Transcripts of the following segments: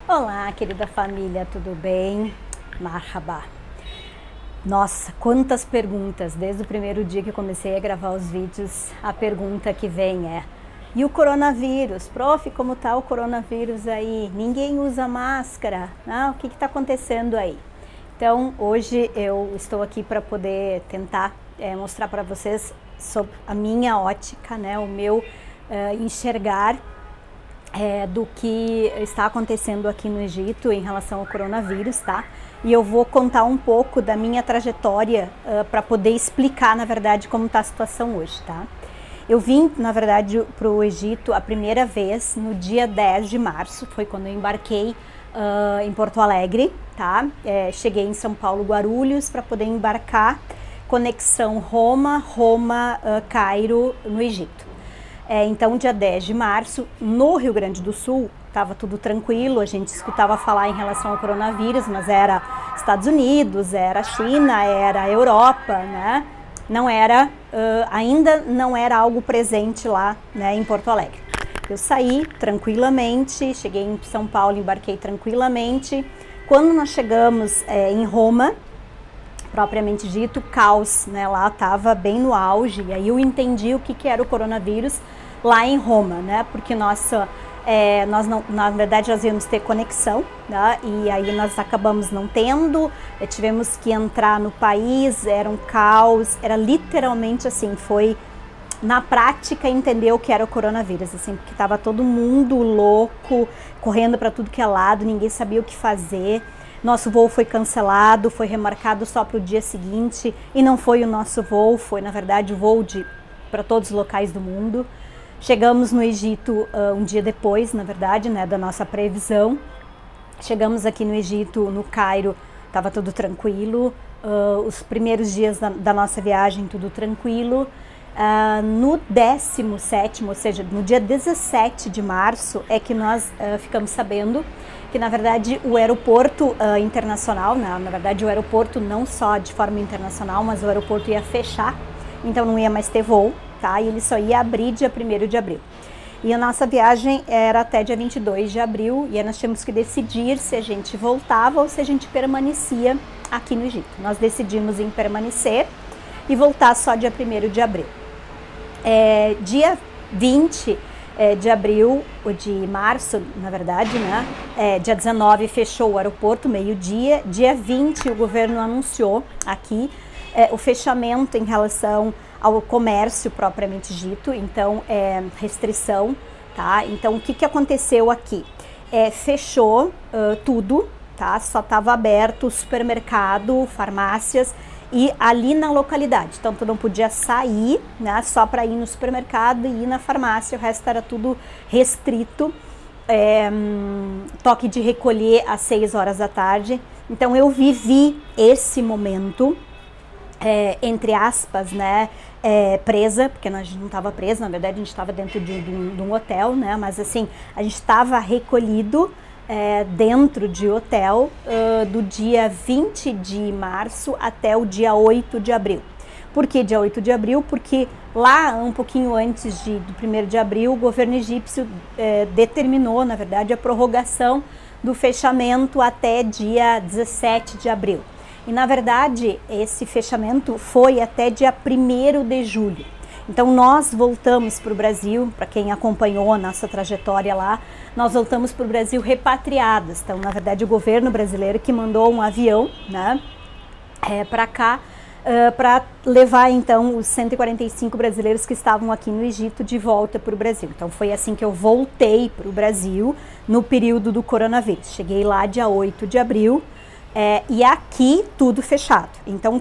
Olá, querida família, tudo bem? Marhaba! Nossa, quantas perguntas! Desde o primeiro dia que eu comecei a gravar os vídeos, a pergunta que vem é: e o coronavírus? Prof, como tá o coronavírus aí? Ninguém usa máscara? O que está acontecendo aí? Então, hoje eu estou aqui para poder tentar mostrar para vocês sobre a minha ótica, né, o meu enxergar do que está acontecendo aqui no Egito em relação ao coronavírus, tá? E eu vou contar um pouco da minha trajetória para poder explicar, na verdade, como está a situação hoje, tá? Eu vim, na verdade, para o Egito a primeira vez no dia 10 de março, foi quando eu embarquei em Porto Alegre, tá? Cheguei em São Paulo, Guarulhos, para poder embarcar conexão Roma-Cairo, no Egito. Então, dia 10 de março, no Rio Grande do Sul, estava tudo tranquilo, a gente escutava falar em relação ao coronavírus, mas era Estados Unidos, era China, era Europa, né? Não era, ainda não era algo presente lá, né, em Porto Alegre. Eu saí tranquilamente, cheguei em São Paulo, embarquei tranquilamente. Quando nós chegamos em Roma, propriamente dito, caos, né? Lá estava bem no auge, e aí eu entendi o que era o coronavírus lá em Roma, né? Porque nós não, na verdade, nós íamos ter conexão, né? E aí nós acabamos não tendo, tivemos que entrar no país, era um caos, era literalmente assim, foi na prática entender o que era o coronavírus, assim, porque estava todo mundo louco, correndo para tudo que é lado, ninguém sabia o que fazer. Nosso voo foi cancelado, foi remarcado só para o dia seguinte, e não foi o nosso voo, foi na verdade o voo para todos os locais do mundo. Chegamos no Egito um dia depois, na verdade, né, da nossa previsão. Chegamos aqui no Egito, no Cairo, estava tudo tranquilo. Os primeiros dias da nossa viagem, tudo tranquilo. No 17º, ou seja, no dia 17 de março, é que nós ficamos sabendo que, na verdade, o aeroporto internacional, na verdade o aeroporto não só de forma internacional, mas o aeroporto ia fechar, então não ia mais ter voo, tá? E ele só ia abrir dia 1º de abril. E a nossa viagem era até dia 22 de abril, e aí nós tínhamos que decidir se a gente voltava ou se a gente permanecia aqui no Egito. Nós decidimos em permanecer e voltar só dia 1º de abril. Dia 20 de abril, ou de março, na verdade, né? Dia 19 fechou o aeroporto, meio-dia. Dia 20 o governo anunciou aqui o fechamento em relação ao comércio propriamente dito, então restrição, tá? Então o que aconteceu aqui? Fechou tudo, tá? Só estava aberto o supermercado, farmácias, e ali na localidade, então tu não podia sair, né, só para ir no supermercado e ir na farmácia, o resto era tudo restrito, toque de recolher às 6 horas da tarde. Então eu vivi esse momento, entre aspas, né, presa, porque a gente não estava presa, na verdade a gente estava dentro de um hotel, né, mas assim, a gente estava recolhido dentro de hotel do dia 20 de março até o dia 8 de abril. Por que dia 8 de abril? Porque lá, um pouquinho antes do 1º de abril, o governo egípcio determinou, na verdade, a prorrogação do fechamento até dia 17 de abril. E, na verdade, esse fechamento foi até dia 1º de julho. Então nós voltamos para o Brasil, para quem acompanhou a nossa trajetória lá, nós voltamos para o Brasil repatriados. Então, na verdade, o governo brasileiro que mandou um avião, né, para cá, para levar então os 145 brasileiros que estavam aqui no Egito de volta para o Brasil. Então foi assim que eu voltei para o Brasil no período do coronavírus. Cheguei lá dia 8 de abril e aqui tudo fechado. Então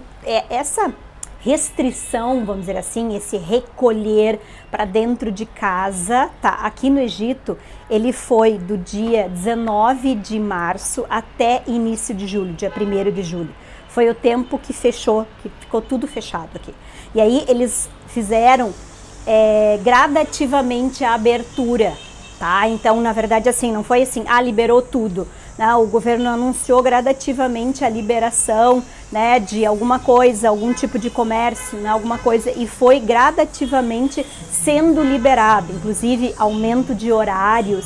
essa restrição, vamos dizer assim, esse recolher para dentro de casa, tá? Aqui no Egito, ele foi do dia 19 de março até início de julho, dia 1º de julho. Foi o tempo que fechou, que ficou tudo fechado aqui. E aí eles fizeram gradativamente a abertura, tá? Então, na verdade, assim, não foi assim, liberou tudo. Não, o governo anunciou gradativamente a liberação, né, de alguma coisa, algum tipo de comércio, né, alguma coisa, e foi gradativamente sendo liberado, inclusive aumento de horários,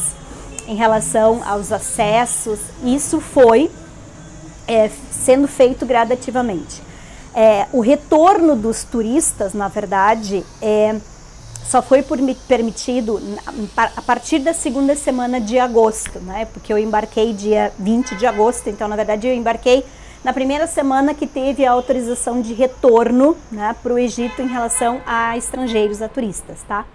em relação aos acessos, isso foi sendo feito gradativamente. O retorno dos turistas, na verdade, só foi permitido a partir da segunda semana de agosto, né? Porque eu embarquei dia 20 de agosto, então na verdade eu embarquei na primeira semana que teve a autorização de retorno, né, para o Egito em relação a estrangeiros, a turistas, tá?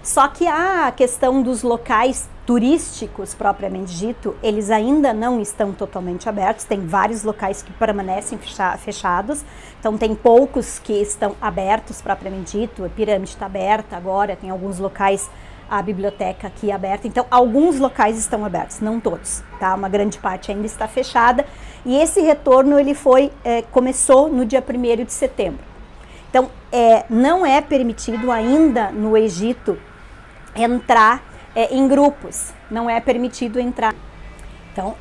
Só que a questão dos locais turísticos, propriamente dito, eles ainda não estão totalmente abertos, tem vários locais que permanecem fechados, então tem poucos que estão abertos, propriamente dito, a pirâmide está aberta agora, tem alguns locais, a biblioteca aqui aberta, então alguns locais estão abertos, não todos, tá? Uma grande parte ainda está fechada, e esse retorno ele começou no dia 1º de setembro. Então, não é permitido ainda no Egito entrar em grupos, não é permitido entrar. Então,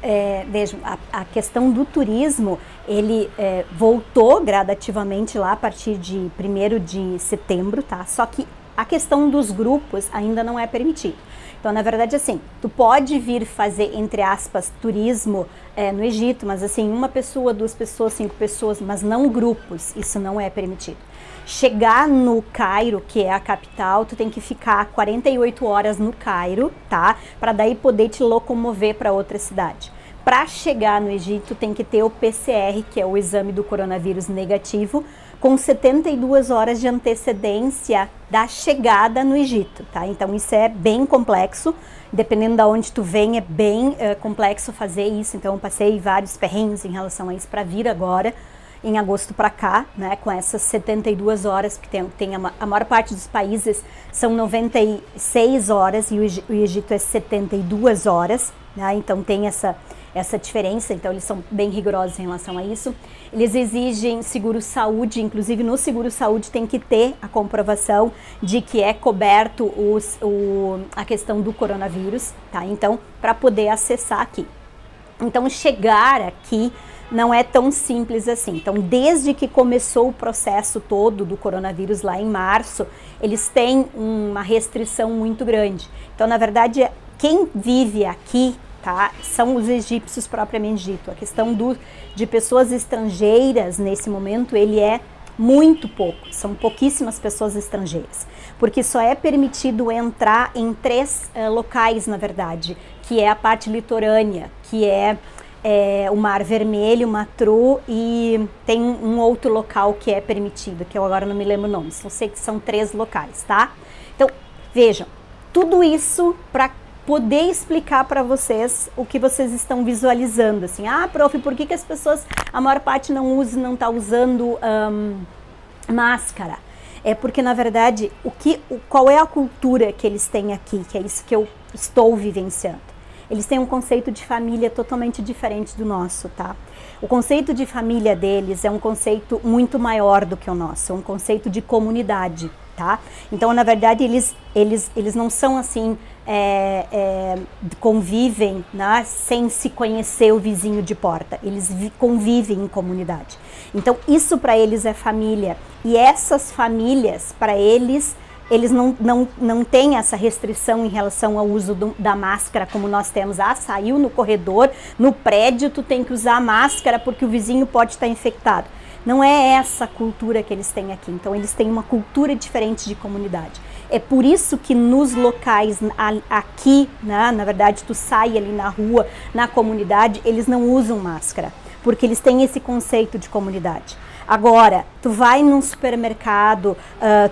vejam, a questão do turismo, ele voltou gradativamente lá a partir de 1º de setembro, tá? Só que a questão dos grupos ainda não é permitido. Então, na verdade, assim, tu pode vir fazer, entre aspas, turismo no Egito, mas assim, uma pessoa, 2 pessoas, 5 pessoas, mas não grupos, isso não é permitido. Chegar no Cairo, que é a capital, tu tem que ficar 48 horas no Cairo, tá? Para daí poder te locomover para outra cidade. Para chegar no Egito, tem que ter o PCR, que é o exame do coronavírus negativo, com 72 horas de antecedência da chegada no Egito, tá? Então isso é bem complexo, dependendo de onde tu vem, é bem complexo fazer isso. Então eu passei vários perrengues em relação a isso para vir agora, em agosto para cá, né, com essas 72 horas, que tem a maior parte dos países são 96 horas e o Egito é 72 horas, né, então tem essa diferença, então eles são bem rigorosos em relação a isso. Eles exigem seguro-saúde, inclusive no seguro-saúde tem que ter a comprovação de que é coberto a questão do coronavírus, tá? Então, para poder acessar aqui. Então, chegar aqui não é tão simples assim. Então, desde que começou o processo todo do coronavírus lá em março, eles têm uma restrição muito grande. Então, na verdade, quem vive aqui, tá, são os egípcios propriamente dito. A questão de pessoas estrangeiras, nesse momento, ele é muito pouco. São pouquíssimas pessoas estrangeiras. Porque só é permitido entrar em 3 locais, na verdade, que é a parte litorânea, que é o Mar Vermelho, Matruh, e tem um outro local que é permitido, que eu agora não me lembro o nome, só sei que são 3 locais, tá? Então, vejam, tudo isso para poder explicar para vocês o que vocês estão visualizando, assim, prof, por que as pessoas, a maior parte não está usando máscara? É porque, na verdade, qual é a cultura que eles têm aqui, que é isso que eu estou vivenciando? Eles têm um conceito de família totalmente diferente do nosso, tá? O conceito de família deles é um conceito muito maior do que o nosso, é um conceito de comunidade, tá? Então, na verdade, eles não são assim, convivem, né, sem se conhecer o vizinho de porta, eles convivem em comunidade. Então, isso para eles é família, e essas famílias, para eles não têm essa restrição em relação ao uso da máscara como nós temos. Saiu no corredor, no prédio, tu tem que usar a máscara porque o vizinho pode estar infectado. Não é essa cultura que eles têm aqui. Então, eles têm uma cultura diferente de comunidade. É por isso que nos locais aqui, né, na verdade, tu sai ali na rua, na comunidade, eles não usam máscara, porque eles têm esse conceito de comunidade. Agora, tu vai num supermercado,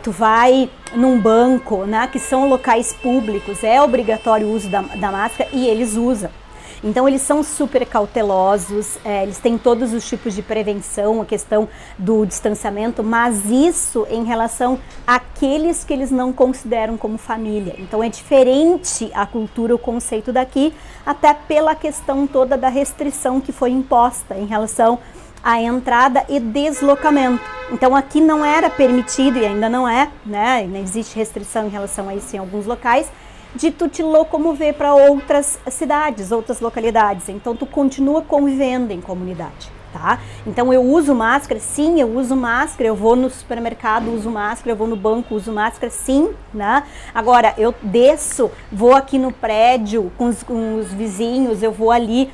tu vai num banco, né, que são locais públicos, é obrigatório o uso da máscara e eles usam. Então, eles são super cautelosos, eles têm todos os tipos de prevenção, a questão do distanciamento, mas isso em relação àqueles que eles não consideram como família. Então, é diferente a cultura, o conceito daqui, até pela questão toda da restrição que foi imposta em relação à entrada e deslocamento. Então, aqui não era permitido, e ainda não é, né? Não existe restrição em relação a isso em alguns locais, de tu te locomover para outras cidades, outras localidades. Então, tu continua convivendo em comunidade. Tá? Então eu uso máscara, sim, eu uso máscara, eu vou no supermercado, uso máscara, eu vou no banco, uso máscara, sim, né? Agora, eu desço, vou aqui no prédio com os vizinhos, eu vou ali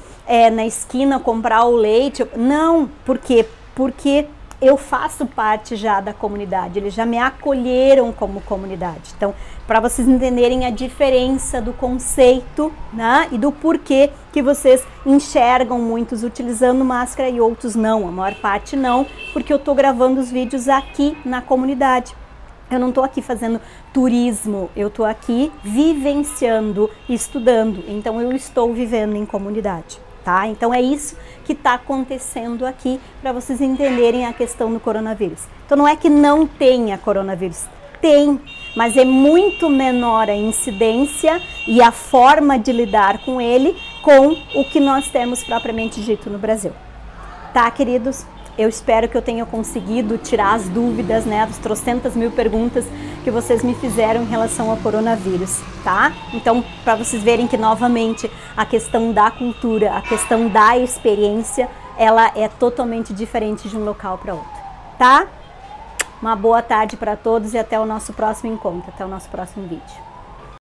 na esquina comprar o leite. Não, por quê? Porque eu faço parte já da comunidade, eles já me acolheram como comunidade. Então, para vocês entenderem a diferença do conceito, né, e do porquê que vocês enxergam muitos utilizando máscara e outros não, a maior parte não, porque eu tô gravando os vídeos aqui na comunidade. Eu não tô aqui fazendo turismo, eu tô aqui vivenciando, estudando, então eu estou vivendo em comunidade. Tá? Então é isso que está acontecendo aqui para vocês entenderem a questão do coronavírus. Então não é que não tenha coronavírus, tem, mas é muito menor a incidência e a forma de lidar com ele com o que nós temos propriamente dito no Brasil. Tá, queridos? Eu espero que eu tenha conseguido tirar as dúvidas, né, das trocentas mil perguntas que vocês me fizeram em relação ao coronavírus, tá? Então, para vocês verem que, novamente, a questão da cultura, a questão da experiência, ela é totalmente diferente de um local para outro, tá? Uma boa tarde para todos e até o nosso próximo encontro, até o nosso próximo vídeo.